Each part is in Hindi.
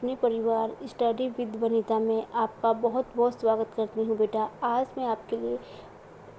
अपने परिवार स्टडी विद वनिता में आपका बहुत बहुत स्वागत करती हूँ बेटा। आज मैं आपके लिए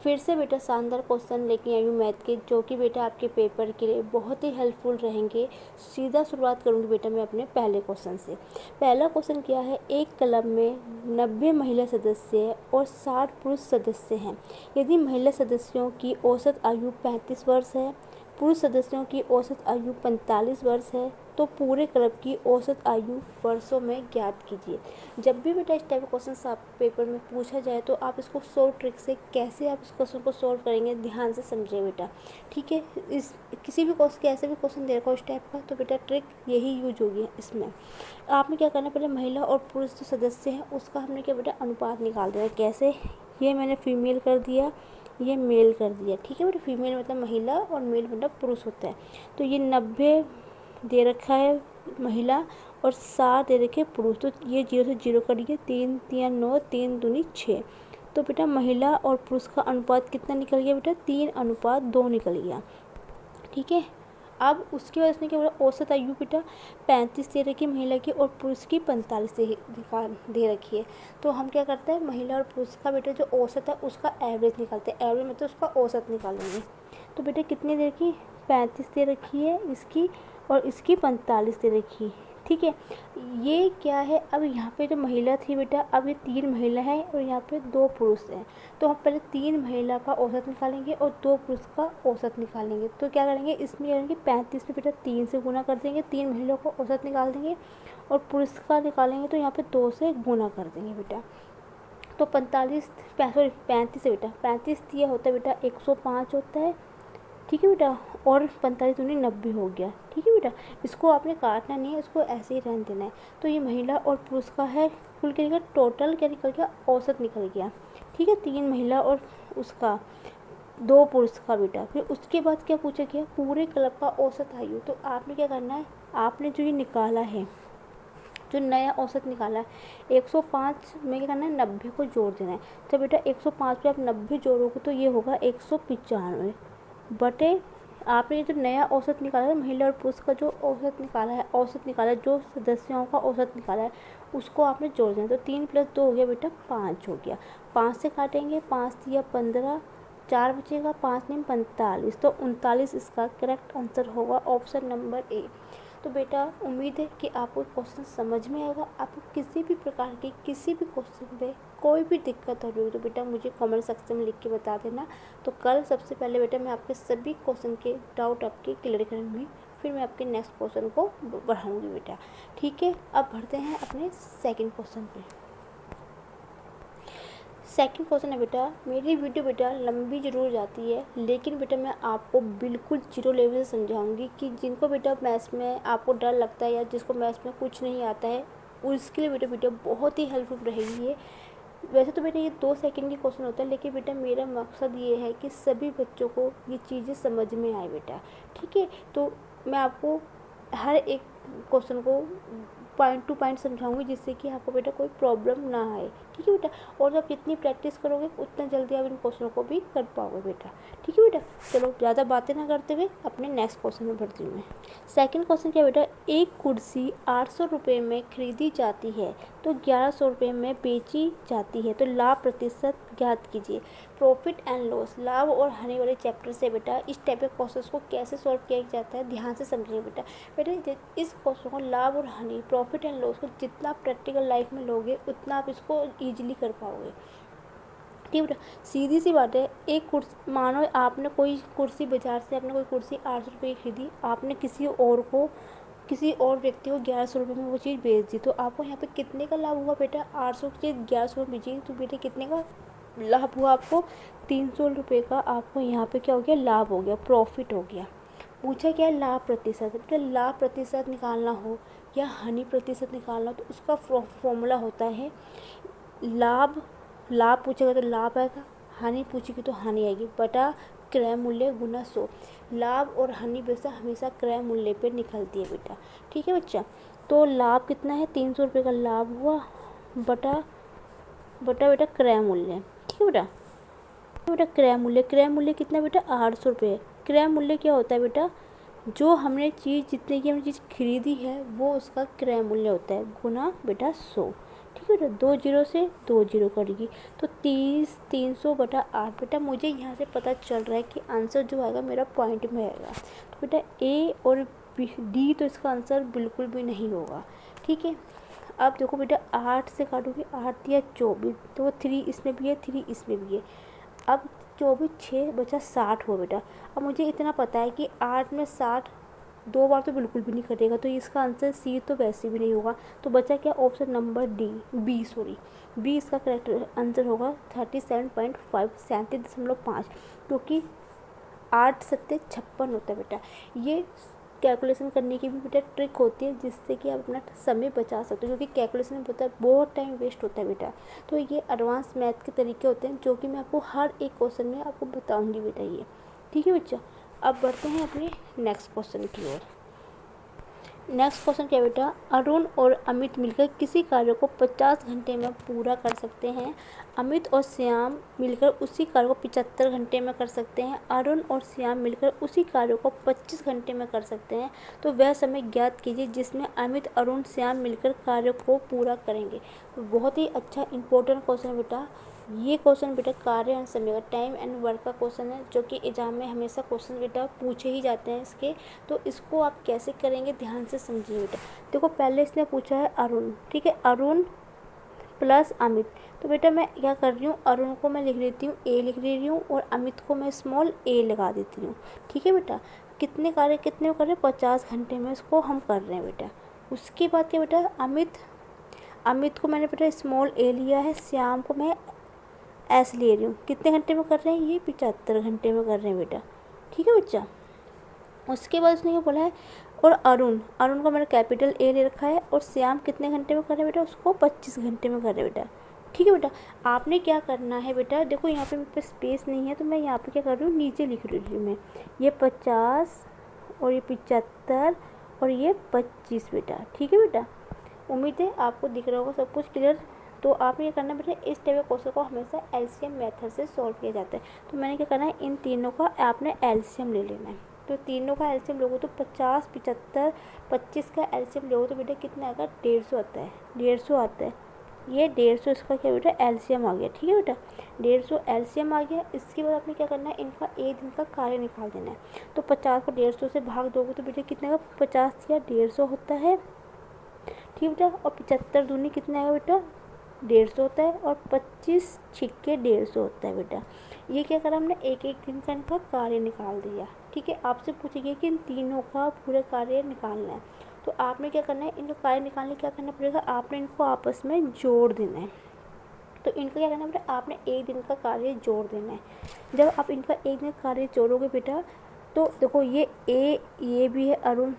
फिर से बेटा शानदार क्वेश्चन लेके आई हूँ मैथ के, जो कि बेटा आपके पेपर के लिए बहुत ही हेल्पफुल रहेंगे। सीधा शुरुआत करूँगी बेटा मैं अपने पहले क्वेश्चन से। पहला क्वेश्चन क्या है, एक क्लब में 90 महिला सदस्य और 60 पुरुष सदस्य हैं। यदि महिला सदस्यों की औसत आयु 35 वर्ष है, पुरुष सदस्यों की औसत आयु 45 वर्ष है, तो पूरे क्लब की औसत आयु वर्षों में ज्ञात कीजिए। जब भी बेटा इस टाइप का क्वेश्चन आप पेपर में पूछा जाए तो आप इसको शॉर्ट ट्रिक से कैसे आप इस क्वेश्चन को सॉल्व करेंगे ध्यान से समझिए बेटा, ठीक है। इस किसी भी क्वेश्चन के ऐसे भी क्वेश्चन दे रखा हो इस टाइप का तो बेटा ट्रिक यही यूज होगी इसमें। आपने क्या करना, पहले महिला और पुरुष जो सदस्य हैं उसका हमने क्या बेटा अनुपात निकाल देना। कैसे, ये मैंने फीमेल कर दिया, ये मेल कर दिया, ठीक है बेटा। फीमेल मतलब महिला और मेल मतलब पुरुष होता है। तो ये 90 दे रखा है महिला और 60 दे रखे पुरुष, तो ये 0 से 0 करिए, 3 3 9, 3 दूनी 6। तो बेटा महिला और पुरुष का अनुपात कितना निकल गया बेटा, 3:2 निकल गया, ठीक है। अब उसके बाद इसने क्या बोला, औसत आयु बेटा 35 दे रखी महिला की और पुरुष की 45 दे रखी है। तो हम क्या करते हैं, महिला और पुरुष का बेटा जो औसत है उसका एवरेज निकालते हैं। एवरेज मतलब उसका औसत निकालेंगे। तो बेटा कितनी दे रखी, 35 दे रखी है इसकी और इसकी 45 दे रखी, ठीक है। ये क्या है, अब यहाँ पे जो महिला थी बेटा, अब ये 3 महिला है और यहाँ पे 2 पुरुष हैं। तो हम पहले 3 महिला का औसत निकालेंगे और 2 पुरुष का औसत निकालेंगे। तो क्या करेंगे, इसमें करेंगे 35 में बेटा 3 से गुना कर देंगे, 3 महिलाओं का औसत निकाल देंगे और पुरुष का निकालेंगे तो यहाँ पे 2 से गुना कर देंगे बेटा। तो 35 से बेटा 35 दिया होता है बेटा 105 होता है, ठीक है बेटा। और 45 दूनी 90 हो गया, ठीक है बेटा। इसको आपने काटना नहीं है, इसको ऐसे ही रहने देना है। तो ये महिला और पुरुष का है, कुल क्या निकल, टोटल क्या निकल गया, औसत निकल गया, ठीक है। 3 महिला और उसका 2 पुरुष का बेटा। फिर उसके बाद क्या पूछा गया, पूरे क्लब का औसत आयु। तो आपने क्या करना है, आपने जो ये निकाला है, जो नया औसत निकाला है 105 में क्या करना है, 90 को जोड़ देना है। तो बेटा 105 पे आप 90 जोड़ोगे तो ये होगा 195 बटे आपने ये जो नया औसत निकाला है महिला और पुरुष का जो औसत निकाला है जो सदस्यों का औसत निकाला है उसको आपने जोड़ देना। तो 3 + 2 हो गया बेटा 5 हो गया। 5 से काटेंगे, 5 दिया 15, 4 बचेगा, 5 नहीं 45, तो 39 इसका करेक्ट आंसर होगा, ऑप्शन नंबर ए। तो बेटा उम्मीद है कि आपको क्वेश्चन समझ में आएगा। आपको किसी भी प्रकार की किसी भी क्वेश्चन पे कोई भी दिक्कत हो रही हो तो बेटा मुझे कमेंट सेक्शन में लिख के बता देना। तो कल सबसे पहले बेटा मैं आपके सभी क्वेश्चन के डाउट आपके क्लियर करूँगी, फिर मैं आपके नेक्स्ट क्वेश्चन को बढ़ाऊँगी बेटा, ठीक है। अब बढ़ते हैं अपने सेकेंड क्वेश्चन पे। सेकंड क्वेश्चन है बेटा, मेरी वीडियो बेटा लंबी ज़रूर जाती है लेकिन बेटा मैं आपको बिल्कुल जीरो लेवल से समझाऊंगी कि जिनको बेटा मैथ्स में आपको डर लगता है या जिसको मैथ्स में कुछ नहीं आता है उसके लिए बेटा वीडियो बहुत ही हेल्पफुल रहेगी। वैसे तो बेटा ये 2 सेकंड की क्वेश्चन होता है लेकिन बेटा मेरा मकसद ये है कि सभी बच्चों को ये चीज़ें समझ में आए बेटा, ठीक है। तो मैं आपको हर एक क्वेश्चन को पॉइंट टू पॉइंट समझाऊंगी जिससे कि आपको बेटा कोई प्रॉब्लम ना आए, ठीक है बेटा। और जब जितनी प्रैक्टिस करोगे उतना जल्दी आप इन क्वेश्चनों को भी कर पाओगे बेटा, ठीक है बेटा। चलो ज़्यादा बातें ना करते हुए अपने नेक्स्ट क्वेश्चन में बढ़ती हूँ मैं। सेकंड क्वेश्चन क्या बेटा, एक कुर्सी 800 रुपये में खरीदी जाती है तो 1100 रुपये में बेची जाती है, तो लाभ प्रतिशत ज्ञात कीजिए। प्रॉफिट एंड लॉस, लाभ और हानि वाले चैप्टर से बेटा इस टाइप के क्वेश्चन को कैसे सॉल्व किया जाता है ध्यान से समझिए बेटा। बेटा इस क्वेश्चन को लाभ और हानि, प्रॉफिट एंड लॉस को जितना प्रैक्टिकल लाइफ में लोगे उतना आप इसको ईजिली कर पाओगे, ठीक है बेटा। सीधी सी बात है, एक कुर्सी, मानो आपने कोई कुर्सी बाजार से आपने कोई कुर्सी 800 रुपये की खरीदी, आपने किसी और व्यक्ति को 1100 रुपये में वो चीज़ बेच दी, तो आपको यहाँ पे कितने का लाभ हुआ बेटा, 800 की चीज़ 1100 में बेची तो बेटे कितने का लाभ हुआ आपको, 300 रुपये का आपको यहाँ पे क्या हो गया, लाभ हो गया, प्रॉफिट हो गया। पूछा क्या है, लाभ प्रतिशत। बेटा लाभ प्रतिशत निकालना हो या हानि प्रतिशत निकालना हो तो उसका फॉर्मूला होता है लाभ पूछेगा तो लाभ आएगा, हानि पूछेगी तो हानि आएगी, बटा क्रय मूल्य गुना 100। लाभ और हानि वैसे हमेशा क्रय मूल्य पे निकलती है बेटा, ठीक है बच्चा। तो लाभ कितना है, 300 रुपये का लाभ हुआ बटा बेटा क्रय मूल्य, ठीक है बेटा। क्रय मूल्य कितना बेटा, 800 रुपये। क्रय मूल्य क्या होता है बेटा, जो हमने चीज़ जितने की हमने चीज़ खरीदी है वो उसका क्रय मूल्य होता है गुना बेटा 100। ठीक है बेटा, 2 जीरो से 2 जीरो कटेगी तो 30 300 बटा 8। बेटा मुझे यहाँ से पता चल रहा है कि आंसर जो आएगा मेरा पॉइंट में आएगा। तो बेटा ए और डी तो इसका आंसर बिल्कुल भी नहीं होगा। ठीक है, अब देखो बेटा 8 से काटोगे, 8 या 24 तो 3 इसमें भी है 3 इसमें भी है। अब 24 6 बचा 60 हो बेटा। अब मुझे इतना पता है कि 8 में 60 2 बार तो बिल्कुल भी नहीं कटेगा, तो इसका आंसर सी तो वैसे भी नहीं होगा। तो बचा क्या, ऑप्शन नंबर बी इसका करेक्ट आंसर होगा 37.5 37.5, क्योंकि 8 सत्ते 56 होता है बेटा। ये कैलकुलेशन करने की भी बेटा ट्रिक होती है जिससे कि आप अपना समय बचा सकते हो, क्योंकि कैलकुलेशन में होता है बहुत टाइम वेस्ट होता है बेटा। तो ये एडवांस मैथ के तरीके होते हैं जो कि मैं आपको हर एक क्वेश्चन में आपको बताऊंगी बेटा ये। ठीक है बच्चा, अब बढ़ते हैं अपने नेक्स्ट क्वेश्चन की ओर। नेक्स्ट क्वेश्चन क्या बेटा, अरुण और अमित मिलकर किसी कार्य को 50 घंटे में पूरा कर सकते हैं। अमित और श्याम मिलकर उसी कार्य को 75 घंटे में कर सकते हैं। अरुण और श्याम मिलकर उसी कार्य को 25 घंटे में कर सकते हैं। तो वह समय ज्ञात कीजिए जिसमें अमित अरुण श्याम मिलकर कार्य को पूरा करेंगे। बहुत ही अच्छा इंपॉर्टेंट क्वेश्चन है बेटा ये। क्वेश्चन बेटा कार्य एंड समय का टाइम एंड वर्क का क्वेश्चन है, जो कि एग्जाम में हमेशा क्वेश्चन बेटा पूछे ही जाते हैं इसके। तो इसको आप कैसे करेंगे ध्यान से समझिए बेटा। देखो पहले इसने पूछा है अरुण, ठीक है, अरुण प्लस अमित। तो बेटा मैं क्या कर रही हूँ, अरुण को मैं लिख देती हूँ ए लिख रही हूँ और अमित को मैं स्मॉल ए लगा देती हूँ। ठीक है बेटा, कितने कार्य कितने कर रहे हैं, 50 घंटे में इसको हम कर रहे हैं बेटा। उसके बाद क्या बेटा, अमित को मैंने बेटा स्मॉल ए लिया है, श्याम को मैं एस ले रही हूँ। कितने घंटे में कर रहे हैं, ये 75 घंटे में कर रहे हैं बेटा। ठीक है बच्चा, उसके बाद उसने क्या बोला है, और अरुण को मैंने कैपिटल ए ले रखा है और श्याम कितने घंटे में कर रहे हैं बेटा, उसको 25 घंटे में कर रहे हैं बेटा। ठीक है बेटा, आपने क्या करना है बेटा, देखो यहाँ पे मेरे पे स्पेस नहीं है तो मैं यहाँ पे क्या कर रही हूँ, नीचे लिख रही हूँ मैं, ये 50 और ये 75 और ये 25 बेटा। ठीक है बेटा, उम्मीद है आपको दिख रहा होगा सब कुछ क्लियर। तो आपने क्या करना है बेटा, इस टाइप के क्वेश्चन को हमेशा एलसीएम मेथड से सॉल्व किया जाता है। तो मैंने क्या करना है, इन तीनों का आपने एलसीएम ले लेना है। तो तीनों का एलसीएम लोगों तो 50 75 25 का एलसीएम लोगों तो बेटा कितना आएगा, 150 आता है, 150 आता है। ये 150 इसका क्या बेटा एलसीएम आ गया। ठीक है बेटा, 150 एलसीएम आ गया। इसके बाद आपने क्या करना है, इनका एक दिन का कार्य निकाल देना है। तो 50 को 150 से भाग दोगे तो बेटा कितने का, 50 या 150 होता है। ठीक बेटा, और 75 दूनी कितना आएगा बेटा, 150 होता है, और 25 छिक्के 150 होता है बेटा। ये क्या करा हमने, एक एक दिन का इनका कार्य निकाल दिया। ठीक है, आपसे पूछेंगे कि इन तीनों का पूरा कार्य निकालना है। तो आपने क्या करना है, इनका कार्य निकालने क्या करना पड़ेगा, आपने इनको आपस में जोड़ देना है। तो इनका क्या करना पड़ेगा, आपने एक दिन का कार्य जोड़ देना है। जब आप इनका एक दिन का कार्य जोड़ोगे बेटा, तो देखो ये भी है अरुण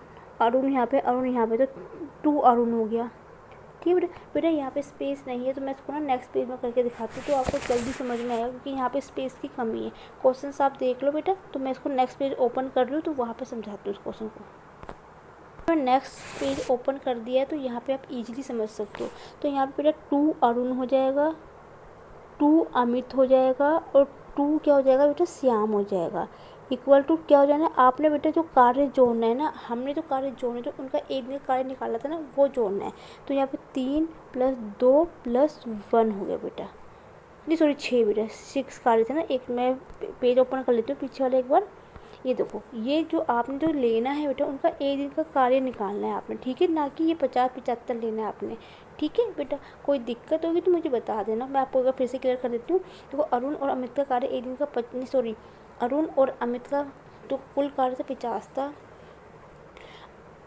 यहाँ पे, अरुण यहाँ पे, तो 2 अरुण हो गया। ठीक है बेटा, यहाँ पे स्पेस नहीं है तो मैं इसको ना नेक्स्ट पेज में करके दिखाती हूँ, तो आपको जल्दी समझ में आएगा, क्योंकि यहाँ पे स्पेस की कमी है। क्वेश्चन आप देख लो बेटा, तो मैं इसको नेक्स्ट पेज ओपन कर रही हूँ तो वहाँ पे समझाती हूँ उस क्वेश्चन को। मैं नेक्स्ट पेज ओपन कर दिया है तो यहाँ पे आप इजीली समझ सकते हो। तो यहाँ पे बेटा 2 अरुण हो जाएगा, 2 अमित हो जाएगा और 2 क्या हो जाएगा बेटा, श्याम हो जाएगा। इक्वल टू क्या हो जाना है, आपने बेटा जो कार्य जोड़ना है ना, हमने जो कार्य जोड़ना है, जो उनका एक दिन कार्य निकाला था ना, वो जोड़ना है। तो यहाँ पे 3 + 2 + 1 हो गया बेटा, नहीं सॉरी 6 बेटा, 6 कार्य थे ना। एक मैं पेज ओपन कर लेती हूँ पीछे वाला एक बार। ये देखो, ये जो आपने जो लेना है बेटा, उनका एक दिन का कार्य निकालना है आपने। ठीक है, ना कि ये 50 75 लेना है आपने। ठीक है बेटा, कोई दिक्कत होगी तो मुझे बता देना, मैं आपको अगर फिर से क्लियर कर देती हूँ। देखो अरुण और अमित का कार्य एक दिन का अरुण और अमित का तो कुल कार्य से 50 था,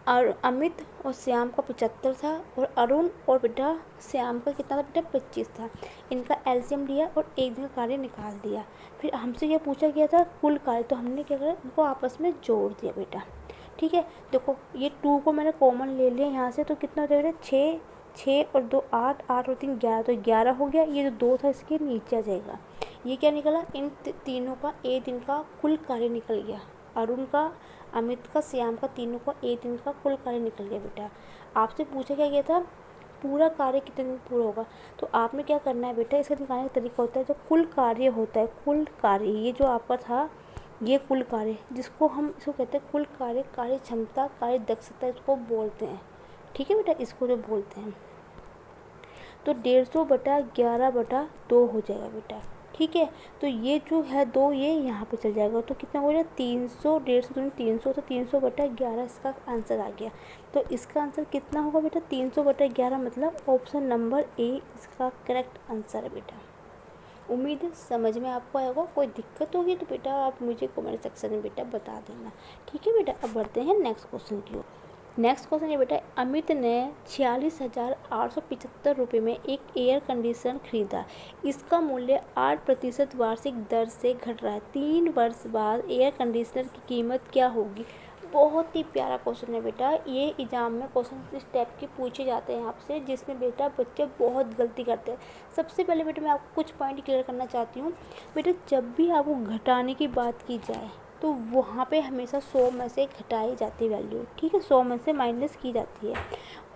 और अमित और श्याम का 75 था, और अरुण और बेटा श्याम का कितना था बेटा, 25 था। इनका एलसीएम लिया और एक दिन का कार्य निकाल दिया। फिर हमसे क्या पूछा गया था, कुल कार्य, तो हमने क्या करा, इनको आपस में जोड़ दिया बेटा। ठीक है, देखो ये 2 को मैंने कॉमन ले लिया यहाँ से, तो कितना हो जाएगा, 6 और 2 8, 8 और 3 11, तो 11 हो गया। ये जो 2 था इसके नीचे आ जाएगा। ये क्या निकला, इन तीनों का एक दिन का कुल कार्य निकल गया। अरुण का, अमित का, श्याम का, तीनों का एक दिन का कुल कार्य निकल गया बेटा। आपसे पूछा क्या गया था, पूरा कार्य कितने दिन पूरा होगा। तो आपने क्या करना है बेटा, इसका निकालने का तरीका होता है, जो कुल कार्य होता है, कुल कार्य, ये जो आपका था ये कुल कार्य, जिसको हम इसको कहते हैं कुल कार्य, कार्य क्षमता, कार्य दक्षता इसको बोलते हैं। ठीक है बेटा, इसको जो बोलते हैं। तो 150/11/2 हो जाएगा बेटा। ठीक है, तो ये जो है 2 ये यहाँ पे चल जाएगा, तो कितना हो जाएगा 300, 150 300, तो 300/11 इसका आंसर आ गया। तो इसका आंसर कितना होगा बेटा 300/11, मतलब ऑप्शन नंबर ए इसका करेक्ट आंसर है बेटा। उम्मीद है समझ में आपको आएगा। कोई दिक्कत होगी तो बेटा आप मुझे कमेंट सेक्शन में बेटा बता देना। ठीक है बेटा, अब बढ़ते हैं नेक्स्ट क्वेश्चन की ओर। नेक्स्ट क्वेश्चन है बेटा, अमित ने 46,875 रुपये में एक एयर कंडीशनर खरीदा। इसका मूल्य 8% वार्षिक दर से घट रहा है। 3 वर्ष बाद एयर कंडीशनर की कीमत क्या होगी। बहुत ही प्यारा क्वेश्चन है बेटा। ये एग्जाम में क्वेश्चन इस टाइप के पूछे जाते हैं आपसे, जिसमें बेटा बच्चे बहुत गलती करते हैं। सबसे पहले बेटा मैं आपको कुछ पॉइंट क्लियर करना चाहती हूँ। बेटा जब भी आपको घटाने की बात की जाए तो वहाँ पे हमेशा 100 में से घटाई जाती है वैल्यू। ठीक है, 100 में से माइनस की जाती है।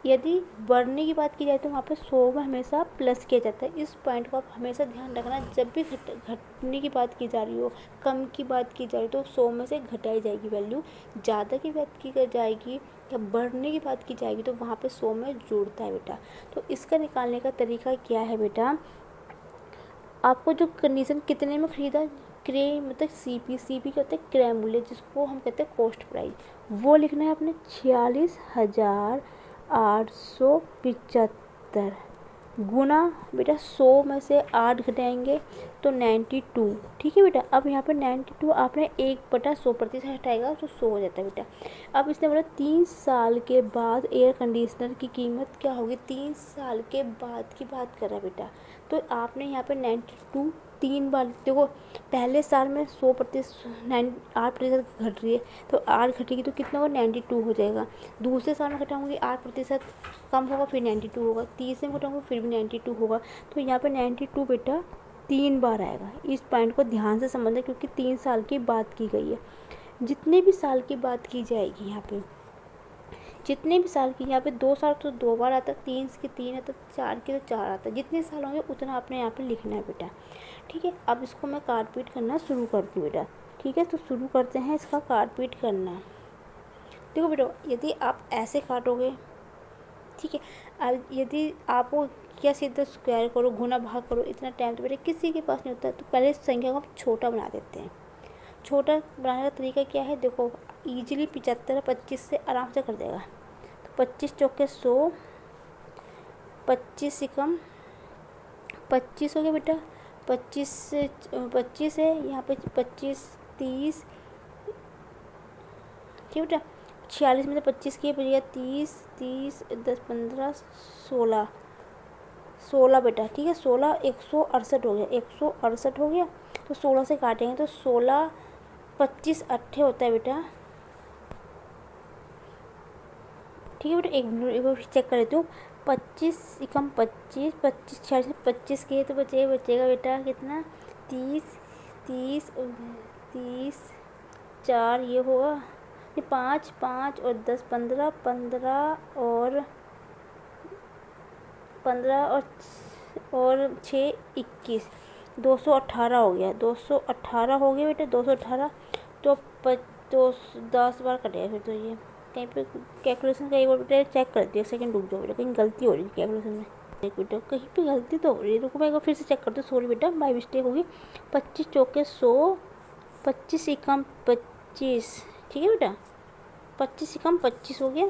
यदि बढ़ने की बात की जाए तो वहाँ पे 100 में हमेशा प्लस किया जाता है। इस पॉइंट को आप हमेशा ध्यान रखना। जब भी घटने की बात की जा रही हो, कम की बात की जा रही हो, तो 100 में से घटाई जाएगी वैल्यू। ज़्यादा की बात की जाएगी या बढ़ने की बात की जाएगी तो वहाँ पे 100 में जुड़ता है बेटा। तो इसका निकालने का तरीका क्या है बेटा, आपको जो कंडीशन कितने में खरीदा, क्रय मतलब सीपी कहते हैं क्रय मूल्य, जिसको हम कहते हैं कॉस्ट प्राइस, वो लिखना है अपने 46,875 गुना बेटा 100 में से 8 घटाएंगे तो 92। ठीक है बेटा, अब यहाँ पे 92 आपने 1/100% हटाएगा तो 100 हो जाता है बेटा। अब इसने बोला 3 साल के बाद एयर कंडीशनर की कीमत क्या होगी। 3 साल के बाद की बात कर रहा है बेटा, तो आपने यहाँ पे 92 3 बार देखो, पहले साल में 8% घट रही है, तो 8 घटेगी तो कितना होगा 92 हो जाएगा। दूसरे साल में घटाऊंगी 8% कम होगा, फिर 92 होगा। तीसरे में घटाऊंगी फिर भी 92 होगा। तो यहाँ पे 92 बेटा 3 बार आएगा। इस पॉइंट को ध्यान से समझना, क्योंकि 3 साल की बात की गई है। जितने भी साल की बात की जाएगी यहाँ पे, जितने भी साल की, यहाँ पे 2 साल तो 2 बार आता है, 3 की 3 आता है, 4 की तो 4 आता है। जितने साल होंगे उतना आपने यहाँ पे लिखना है बेटा। ठीक है, अब इसको मैं काटपीट करना शुरू करती हूँ बेटा। ठीक है, तो शुरू करते हैं इसका काटपीट करना। देखो बेटा, यदि आप ऐसे काटोगे, ठीक है, अब यदि आपको क्या सीधा स्क्वायर करो, गुना भाग करो, इतना टाइम तो बेटा किसी के पास नहीं होता है। तो पहले इस संख्या को हम छोटा बना देते हैं। छोटा बनाने का तरीका क्या है, देखो ईजिली 75 25 से आराम से कर देगा। तो 25 चौके 100, 25 से कम 25 हो गया बेटा। 25 है यहाँ पे 25 30, ठीक है बेटा। 46 में से 25 किए बचेगा 30 10 15 16 बेटा। ठीक है, 16 168 हो गया, 168 हो गया। तो 16 से काटेंगे तो 16 25 8 होता है बेटा। ठीक है बेटा, एक मिनट चेक कर लेती हूँ। 25 कम 25 25 46 25 किए तो बचेगा बेटा कितना 30 30 30 4 ये होगा, ये 5 5 और 10 15 15 और 6 21 218 हो गया। 218 हो गया बेटा, 218। तो 10 बार कटेगा फिर। तो ये कहीं पे कैलकुलेशन का एक बार बेटा चेक कर दिया, सेकंड रुक जाओ बेटा, कहीं गलती हो रही है कैलकुलेशन में। एक बेटा कहीं पे गलती तो हो रही है, रुको मैं एक बार फिर से चेक करती हूँ। सॉरी बेटा, बाई मिस्टेक होगी। 25 चौके 100, 25 से कम 25, ठीक है बेटा। 25 से कम 25 हो गया,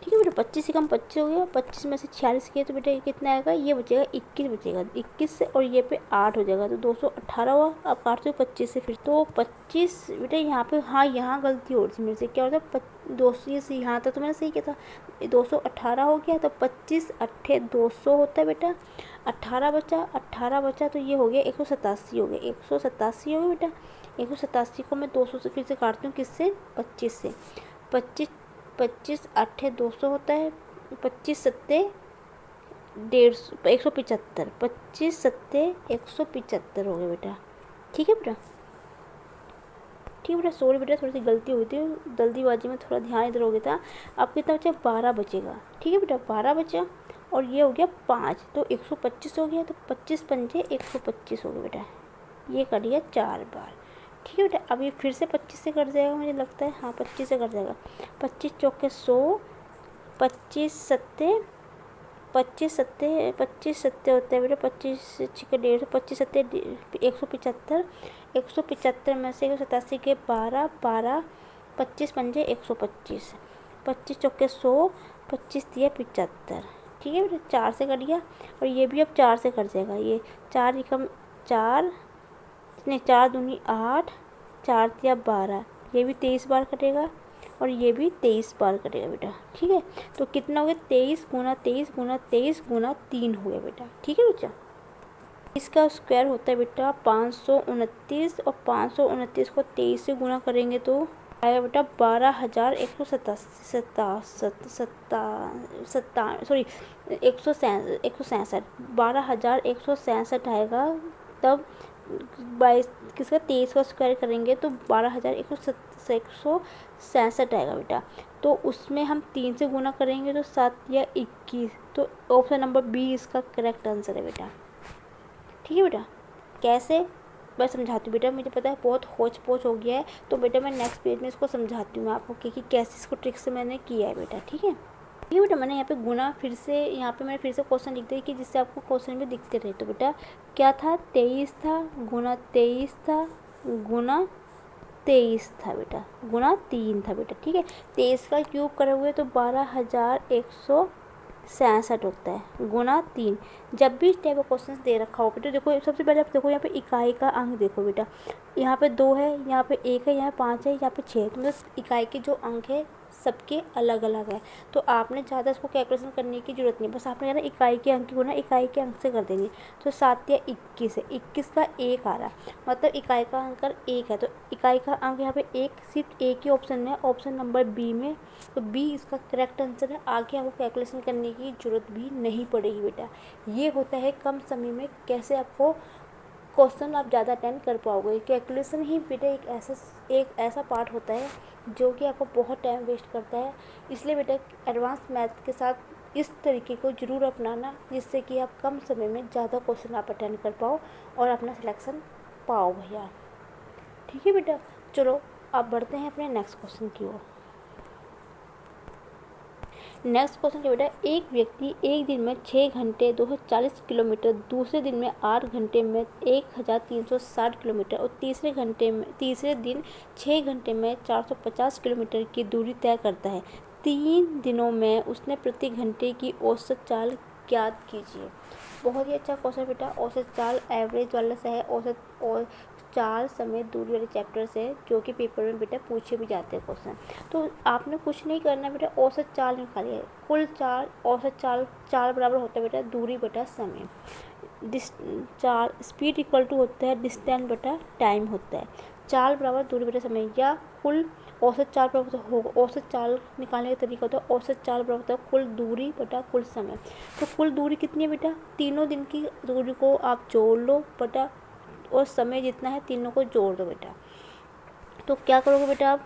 ठीक है बेटा। 25 से कम 25 हो गया। 25 में से 46 किया तो बेटा ये कितना आएगा, ये बचेगा 21 बचेगा। 21 से और ये पे 8 हो जाएगा तो 218 हुआ। अब काटते हो 25 से फिर, तो 25 बेटा यहाँ पे, हाँ यहाँ गलती हो रही थी मेरे से। क्या होता है 200 से यहाँ था तो मैंने सही किया था। 218 हो गया तो 25 8 200 होता है बेटा। 18 बचा तो ये हो गया 187 हो गया। 187 हो गया बेटा। 187 को मैं 200 से फिर से काटती हूँ, किससे 25 से। 25 8 200 होता है। 25 7 150 175, 25 7 175 हो गया बेटा। ठीक है बेटा, ठीक है बेटा। सॉरी बेटा, थोड़ी सी गलती हुई थी, जल्दीबाजी में थोड़ा ध्यान इधर हो गया था। अब कितना बचा 12 बचेगा, ठीक है बेटा। 12 बचा और ये हो गया 5 तो 125 हो गया। तो 25 पंजे 125 हो गया बेटा। ये कर लिया 4 बार, ठीक है बेटा। अब ये फिर से 25 से कट जाएगा मुझे लगता है, हाँ 25 से कट जाएगा। 25 चौके 100, 25 सत्ते 25 सत्ते होते हैं बेटा, 25 छिके 150, 25 सत्ते 175, 175 में से 187 के 12, 12 25 पंजे 125, 25 चौके 100, 25 दिया 75। ठीक है बेटा, 4 से कट गया और ये भी अब 4 से कट जाएगा। ये 4 एकम 4 नहीं, 4 दूनी 8, 4 दिया 12, ये भी 23 बार कटेगा और ये भी 23 बार कटेगा बेटा। ठीक है, तो कितना हो गया 23 गुना 23 गुना 23 गुना 3 हो गया बेटा। ठीक है बच्चा, इसका स्क्वायर होता है बेटा 529 और 529 को 23 से गुना करेंगे तो आएगा बेटा 12167 12,167 आएगा। तब 22 किसका 23 का स्क्वायर करेंगे तो 12,167 आएगा बेटा। तो उसमें हम 3 से गुना करेंगे तो 7 या 21, तो ऑप्शन नंबर बी इसका करेक्ट आंसर है बेटा। ठीक है बेटा, कैसे मैं समझाती हूँ बेटा, मुझे पता है बहुत होच पोच हो गया है, तो बेटा मैं नेक्स्ट पेज में इसको समझाती हूँ आपको कि कैसे इसको ट्रिक से मैंने किया है बेटा। ठीक है बेटा, मैंने यहाँ पे गुना फिर से मैंने फिर से क्वेश्चन लिख दिया कि जिससे आपको क्वेश्चन में दिखते रहे। तो बेटा क्या था, 23 था गुना 23 था गुना 23 था बेटा, गुना 3 था बेटा। ठीक है, 23 का क्यूब करे हुए तो 12,167 होता है गुना 3। जब भी इस टाइप का क्वेश्चन दे रखा हो बेटा, देखो सबसे पहले आप देखो यहाँ पे इकाई का अंक देखो बेटा, यहाँ पे 2 है, यहाँ पे 1 है, यहाँ 5 है, यहाँ पे 6 है, तो मतलब इकाई के जो अंक है सबके अलग अलग है। तो आपने ज़्यादा इसको कैलकुलेशन करने की जरूरत नहीं, बस आपने कहना इकाई के अंक की गुना इकाई के अंक से कर देंगे। तो 7 या 21 है, 21 का 1 आ रहा, मतलब इकाई का अंक 1 है, तो इकाई का अंक यहाँ पे 1 सिर्फ एक ही ऑप्शन में, ऑप्शन नंबर बी में, तो बी इसका करेक्ट आंसर है। आगे आपको कैलकुलेशन करने की जरूरत भी नहीं पड़ेगी बेटा। ये होता है कम समय में कैसे आपको क्वेश्चन आप ज़्यादा अटेंड कर पाओगे। कैलकुलेशन ही बेटा एक ऐसा पार्ट होता है जो कि आपको बहुत टाइम वेस्ट करता है। इसलिए बेटा एडवांस मैथ के साथ इस तरीके को ज़रूर अपनाना, जिससे कि आप कम समय में ज़्यादा क्वेश्चन आप अटेंड कर पाओ और अपना सिलेक्शन पाओ भैया। ठीक है बेटा, चलो आप बढ़ते हैं अपने नेक्स्ट क्वेश्चन की ओर। नेक्स्ट क्वेश्चन क्या बेटा, एक व्यक्ति एक दिन में 6 घंटे 240 किलोमीटर, दूसरे दिन में 8 घंटे में 1360 किलोमीटर और तीसरे दिन 6 घंटे में 450 किलोमीटर की दूरी तय करता है। 3 दिनों में उसने प्रति घंटे की औसत चाल ज्ञात कीजिए। बहुत ही अच्छा क्वेश्चन बेटा, औसत चाल एवरेज वाला से है, औसत और चाल समय दूरी वाले चैप्टर से, जो कि पेपर में बेटा पूछे भी जाते हैं क्वेश्चन। तो आपने कुछ नहीं करना बेटा, औसत चाल निकालिए। कुल चाल औसत चाल बराबर होता है बेटा दूरी बटा समय। चाल स्पीड इक्वल टू होता है डिस्टेंस बटा टाइम होता है। चाल बराबर दूरी बटा समय, या कुल औसत चाल बराबर होगा। औसत चाल निकालने का तरीका होता है औसत चाल बराबर होता है कुल दूरी बटा कुल समय। तो कुल दूरी कितनी है बेटा, तीनों दिन की दूरी को आप जोड़ लो बटा और समय जितना है तीनों को जोड़ दो बेटा। तो क्या करोगे बेटा आप,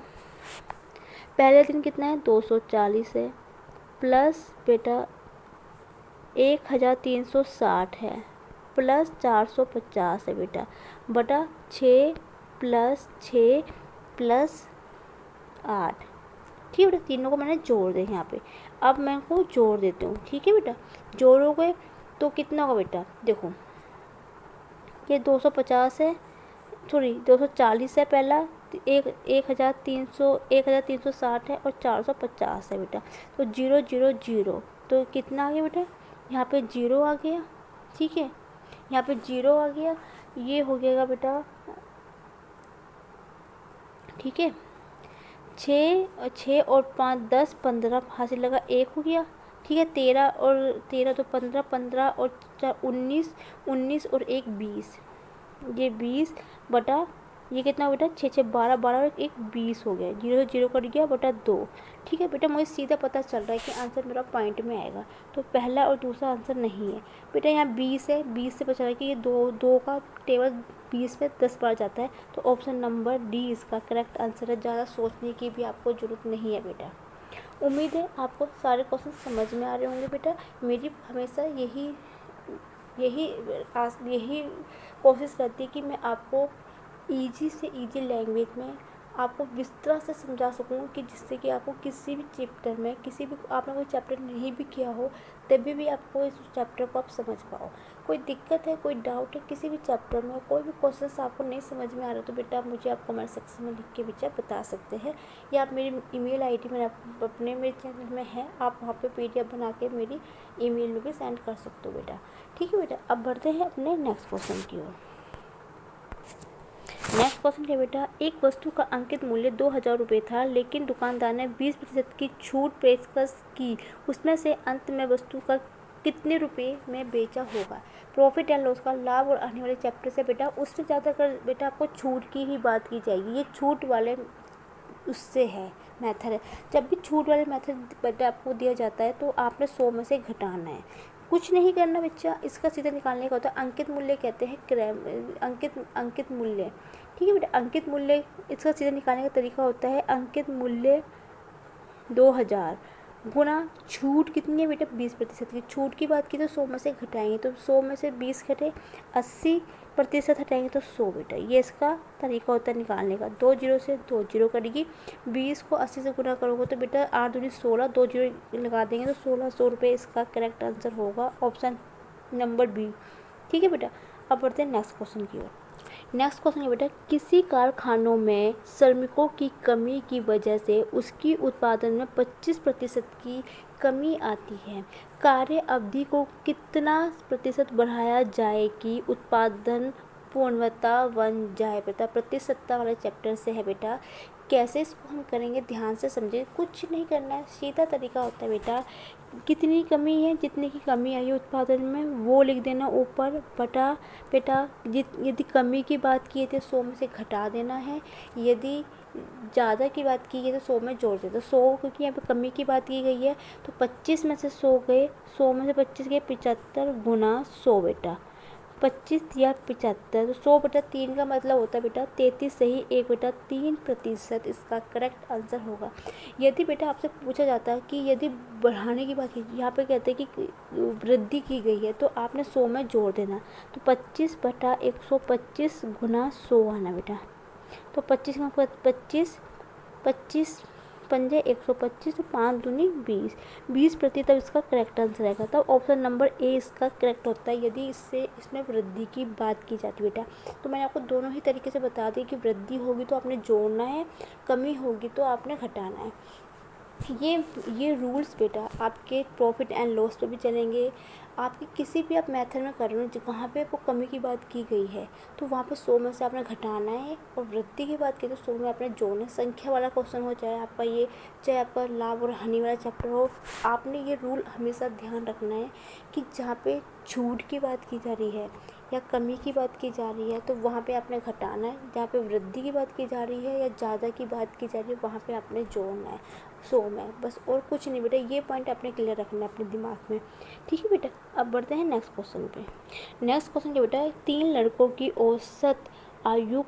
पहले दिन कितना है 240 है, प्लस बेटा 1360 है, प्लस 450 है बेटा, बटा 6 प्लस 6 प्लस 8। ठीक है बेटा, तीनों को मैंने जोड़ दिया यहाँ पे। अब मैं को जोड़ देती हूँ। ठीक है बेटा, जोड़ोगे तो कितना होगा बेटा, देखो ये 250 है, सॉरी 240 है पहला, 1360 है और 450 है बेटा। तो 0 0 0, तो कितना आ गया बेटा, यहाँ पे 0 आ गया। ठीक है, यहाँ पे 0 आ गया, ये हो गया बेटा। ठीक है, 6 और 5 10 15 हासिल लगा, 1 हो गया। ठीक है, 13 और 13 तो 15, 15 और 4 19, 19 और 1 20, ये 20 बटा ये कितना बेटा 6 6 12 12 और 1 20 हो गया। 0 से 0 कट गया बटा 2। ठीक है बेटा, मुझे सीधा पता चल रहा है कि आंसर मेरा पॉइंट में आएगा, तो पहला और दूसरा आंसर नहीं है बेटा। यहाँ 20 है, 20 से पता चला कि ये दो का टेबल 20 पे 10 बार जाता है, तो ऑप्शन नंबर डी इसका करेक्ट आंसर है। ज़्यादा सोचने की भी आपको ज़रूरत नहीं है बेटा। उम्मीद है आपको सारे क्वेश्चन समझ में आ रहे होंगे बेटा। मेरी हमेशा यही कोशिश रहती है कि मैं आपको ईजी से ईजी लैंग्वेज में आपको विस्तार से समझा सकूँ कि जिससे कि आपको किसी भी चैप्टर में, किसी भी आपने कोई चैप्टर नहीं भी किया हो तभी भी आपको इस चैप्टर को आप समझ पाओ। कोई दिक्कत है, कोई डाउट है किसी भी चैप्टर में, कोई भी क्वेश्चन आपको नहीं समझ में आ रहा तो बेटा मुझे आप कमेंट सेक्शन में लिख के बेटा बता सकते हैं, या आप मेरी ईमेल आईडी में अपने मेरे चैनल में है, आप वहाँ पे PDF बना के मेरी ईमेल में भी सेंड कर सकते हो बेटा। ठीक है बेटा, अब बढ़ते हैं अपने नेक्स्ट क्वेश्चन की ओर। नेक्स्ट क्वेश्चन है बेटा, एक वस्तु का अंकित मूल्य 2000 रुपये था, लेकिन दुकानदार ने 20% की छूट पेशकश की, उसमें से अंत में वस्तु का कितने रुपए में बेचा होगा। प्रॉफिट एंड लॉस का लाभ और आने वाले चैप्टर से बेटा उससे ज़्यादातर बेटा आपको छूट की ही बात की जाएगी। ये छूट वाले उससे है मेथड है। जब भी छूट वाले मेथड बेटा आपको दिया जाता है तो आपने 100 में से घटाना है, कुछ नहीं करना बच्चा। इसका सीधा निकालने का होता है, अंकित मूल्य कहते हैं अंकित मूल्य। ठीक है बेटा, अंकित मूल्य इसका सीधा निकालने का तरीका होता है अंकित मूल्य 2000 गुना छूट कितनी है बेटा 20% की। छूट की बात की तो 100 में से घटाएंगे तो 100 में से 20 घटे 80% हटाएंगे तो 100 बेटा। ये इसका तरीका होता है निकालने का। 2 जीरो से 2 जीरो कटेगी, 20 को 80 से गुना करोगे तो बेटा 8 दूनी 16, 2 जीरो लगा देंगे तो 1600 रुपये इसका करेक्ट आंसर होगा, ऑप्शन नंबर बी। ठीक है बेटा, अब बढ़ते हैं नेक्स्ट क्वेश्चन की ओर। नेक्स्ट क्वेश्चन है बेटा, किसी कारखानों में श्रमिकों की कमी की वजह से उसकी उत्पादन में 25% की कमी आती है। कार्य अवधि को कितना प्रतिशत बढ़ाया जाए कि उत्पादन पूर्णवत्ता बन जाए बेटा। प्रतिशतता वाले चैप्टर से है बेटा। कैसे इसको हम करेंगे ध्यान से समझे, कुछ नहीं करना है, सीधा तरीका होता है बेटा। कितनी कमी है, जितने की कमी आई है उत्पादन में वो लिख देना ऊपर बटा बेटा। यदि कमी की बात की है तो 100 में से घटा देना है, यदि ज़्यादा की बात की है तो 100 में जोड़ देते। 100 क्योंकि यहाँ पे कमी की बात की गई है तो 25 में से 100 गए, 100 में से 25 गए 75 गुना 100 बेटा। 25 या 75 तो 100 बटा 3 का मतलब होता है बेटा 33 सही 1 बेटा 3% इसका करेक्ट आंसर होगा। यदि बेटा आपसे पूछा जाता है कि यदि बढ़ाने की बात की, यहाँ पे कहते हैं कि वृद्धि की गई है तो आपने 100 में जोड़ देना, तो 25 बटा 125 गुना 100 आना बेटा। तो 25 का 25 पंजे 125 तो 5 दूनी 20% इसका करेक्ट आंसर आएगा। तब ऑप्शन नंबर ए इसका करेक्ट होता है यदि इसमें वृद्धि की बात की जाती है बेटा। तो मैंने आपको दोनों ही तरीके से बता दी कि वृद्धि होगी तो आपने जोड़ना है, कमी होगी तो आपने घटाना है। ये रूल्स बेटा आपके प्रॉफिट एंड लॉस पे भी चलेंगे। आपके किसी भी आप मेथड में कर रहे हो जहाँ पे आपको कमी की बात की गई है तो वहाँ पे 100 में से आपने घटाना है, और वृद्धि की बात की तो 100 में आपने जोड़ना है। संख्या वाला क्वेश्चन हो चाहे आपका ये, चाहे आपका लाभ और हानि वाला चैप्टर हो, आपने ये रूल हमेशा ध्यान रखना है कि जहाँ पे छूट की बात की जा रही है या कमी की बात की जा रही है तो वहाँ पे आपने घटाना है, जहाँ पे वृद्धि की बात की जा रही है या ज़्यादा की बात की जा रही है वहाँ पे आपने जोड़ना है 100 में, बस और कुछ नहीं बेटा। ये पॉइंट आपने क्लियर रखना है अपने दिमाग में। ठीक है बेटा, अब बढ़ते हैं नेक्स्ट क्वेश्चन पे। नेक्स्ट क्वेश्चन क्या बेटा, 3 लड़कों की औसत आयु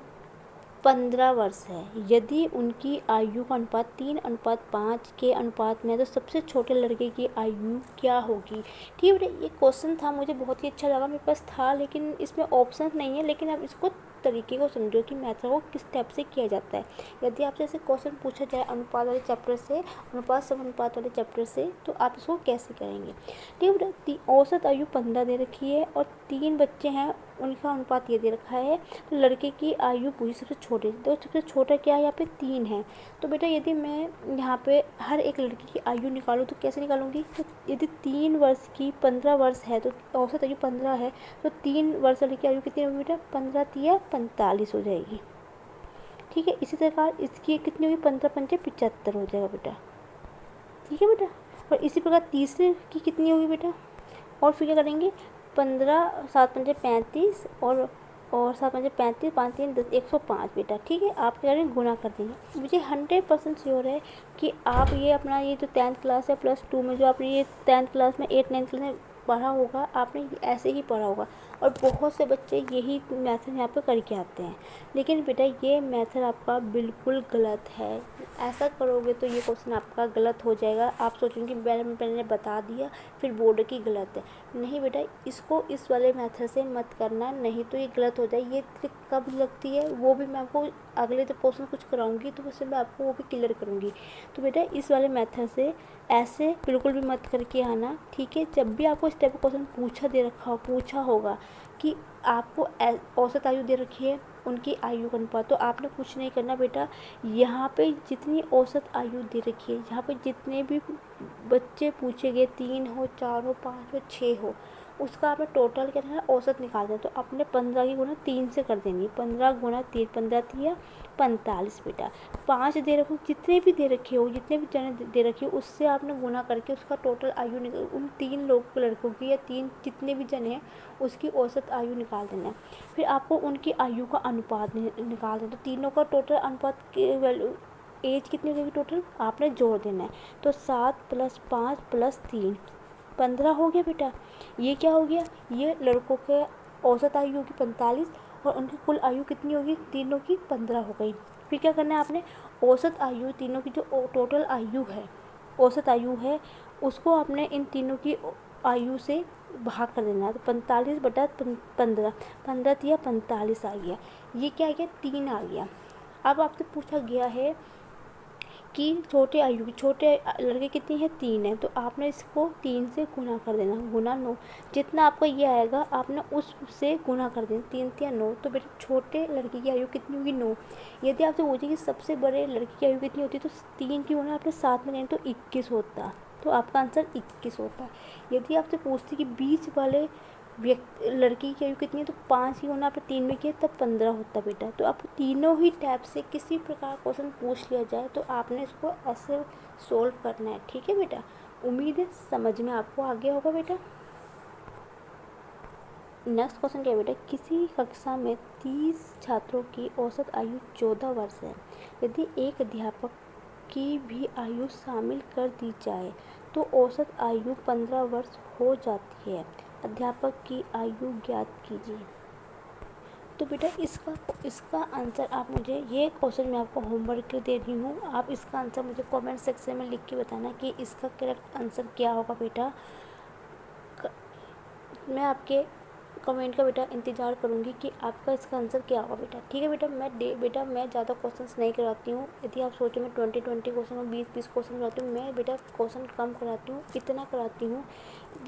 15 वर्ष है। यदि उनकी आयु का अनुपात 3:5 के अनुपात में है तो सबसे छोटे लड़के की आयु क्या होगी। ठीक है बेटा, ये क्वेश्चन था, मुझे बहुत ही अच्छा लगा, मेरे पास था लेकिन इसमें ऑप्शन नहीं है। लेकिन आप इसको तरीके को समझो कि मैथड को किस टाइप से किया जाता है। यदि आपसे ऐसे क्वेश्चन पूछा जाए अनुपात वाले चैप्टर से, अनुपात समानुपात वाले चैप्टर से, तो आप इसको कैसे करेंगे। ठीक है बेटा, औसत आयु 15 दे रखी है और 3 बच्चे हैं, उनका अनुपात ये दे रखा है। तो लड़के की आयु पूछी सबसे छोटे, तो सबसे छोटा क्या है यहाँ पे 3 है। तो बेटा यदि मैं यहाँ पे हर एक लड़की की आयु निकालूँ तो कैसे निकालूंगी। तो यदि 3 वर्ष की 15 वर्ष है तो औसत आयु 15 है, तो 3 वर्ष वाली की आयु कितनी होगी बेटा 15 या 45 हो जाएगी। ठीक है, इसी प्रकार इसकी कितनी होगी 15 पंजे 75 हो जाएगा बेटा। ठीक है बेटा, और इसी प्रकार तीसरे की कितनी होगी बेटा, और फिर क्या करेंगे 15 7 पंजे 35 और 7 पंजे 35 5 3 10 105 बेटा। ठीक है, आप क्या करेंगे गुना कर देंगे। मुझे 100% श्योर है कि आप ये अपना ये जो 10th क्लास है +2 में जो आप ये 10th क्लास में 8 9th क्लास में पढ़ा होगा, आपने ऐसे ही पढ़ा होगा और बहुत से बच्चे यही मेथड यहाँ पे करके आते हैं। लेकिन बेटा ये मेथड आपका बिल्कुल गलत है। ऐसा करोगे तो ये क्वेश्चन आपका गलत हो जाएगा। आप सोचेंगे मैंने बता दिया फिर बोर्ड की गलत है। नहीं बेटा, इसको इस वाले मेथड से मत करना, नहीं तो ये गलत हो जाए। ये ट्रिक कब लगती है वो भी मैं आपको अगले जब क्वेश्चन कुछ कराऊंगी तो उससे मैं आपको वो भी क्लियर करूँगी। तो बेटा इस वाले मेथड से ऐसे बिल्कुल भी मत करके आना, ठीक है। जब भी आपको इस टाइप का क्वेश्चन पूछा होगा कि आपको औसत आयु दे रखी है, उनकी आयु का अनुपात, तो आपने कुछ नहीं करना बेटा। यहाँ पे जितनी औसत आयु दे रखी है, यहाँ पे जितने भी बच्चे पूछे गए, 3 हो, 4 हो, 5 हो, 6 हो, उसका आपने टोटल क्या है औसत निकाल दें। तो आपने 15 की गुना 3 से कर देनी। 15 गुना 3, 15 3 45 बेटा। 5 दे रखो, जितने भी दे रखे हो, जितने भी जने दे रखे हो, उससे आपने गुना करके उसका टोटल आयु निकाल, उन 3 लोग लड़कों की या 3 जितने भी जने हैं उसकी औसत आयु निकाल देना है। फिर आपको उनकी आयु का अनुपात निकाल देना। तो तीनों का टोटल अनुपात की वैल्यू एज कितनी हो जाएगी टोटल आपने जोड़ देना है। तो 7 + 5 + 3 15 हो गया बेटा। ये क्या हो गया, ये लड़कों के औसत आयु होगी 45 और उनकी कुल आयु कितनी होगी, तीनों की 15 हो गई। फिर क्या करना है आपने, औसत आयु तीनों की जो टोटल आयु है, औसत आयु है, उसको आपने इन तीनों की आयु से भाग कर देना है। तो 45/15, 15 तिया 45 आ गया। ये क्या आ गया, 3 आ गया। अब आपसे पूछा गया है कि छोटे लड़के कितनी है, 3 है। तो आपने इसको 3 से गुना कर देना, गुना 9। जितना आपका ये आएगा आपने उससे गुना कर देना, 3 तिया 9। तो बेटा छोटे लड़के की आयु कितनी होगी, 9। यदि आपसे पूछे कि सबसे बड़े लड़के की आयु कितनी होती है, तो 3 की गुना आपने 7 में लेनी, तो 21 होता। तो आपका आंसर 21 होता है। यदि आपसे पूछते कि बीच वाले लड़की की आयु कितनी है, तो 5 की गुना आपने 3 में किया तब 15 होता बेटा। तो आप तीनों ही टैब से किसी प्रकार क्वेश्चन पूछ लिया जाए तो आपने इसको ऐसे सोल्व करना है, ठीक है बेटा। उम्मीद है समझ में आपको आ गया होगा बेटा। नेक्स्ट क्वेश्चन क्या है बेटा, किसी कक्षा में 30 छात्रों की औसत आयु 14 वर्ष है। यदि एक अध्यापक की भी आयु शामिल कर दी जाए तो औसत आयु 15 वर्ष हो जाती है। अध्यापक की आयु ज्ञात कीजिए। तो बेटा इसका आंसर आप मुझे, ये क्वेश्चन मैं आपको होमवर्क के दे रही हूँ, आप इसका आंसर मुझे कमेंट सेक्शन में लिख के बताना कि इसका करेक्ट आंसर क्या होगा बेटा। मैं आपके कमेंट का बेटा इंतज़ार करूँगी कि आपका इसका आंसर क्या होगा बेटा, ठीक है बेटा। मैं ज़्यादा क्वेश्चंस नहीं कराती हूँ। यदि आप सोचो मैं 20 क्वेश्चन और 20 क्वेश्चन कराती हूँ, मैं बेटा क्वेश्चन कम कराती हूँ, इतना कराती हूँ।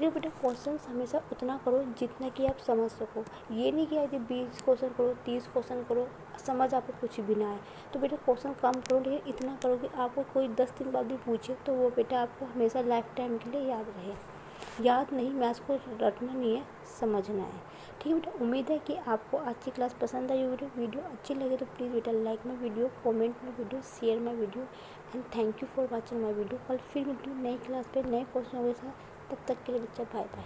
जो बेटा क्वेश्चंस हमेशा उतना करो जितना कि आप समझ सको। ये नहीं कि यदि 20 क्वेश्चन करो, 30 क्वेश्चन करो, समझ आपको कुछ भी ना आए। तो बेटा क्वेश्चन कम करो, लेकिन इतना करो कि आपको कोई 10 दिन बाद भी पूछे तो वो बेटा आपको हमेशा लाइफ टाइम के लिए याद रहे। याद नहीं, मैथ्स को रटना नहीं है, समझना है, ठीक है बेटा। उम्मीद है कि आपको आज की क्लास पसंद आई होगी। वीडियो अच्छी लगे तो प्लीज़ बेटा like my video, comment my video, share my video and thank you for watching my video. कल फिर मिलती हूँ नई क्लास पे नए क्वेश्चनों के साथ। तब तक के लिए बच्चा बाय बाय।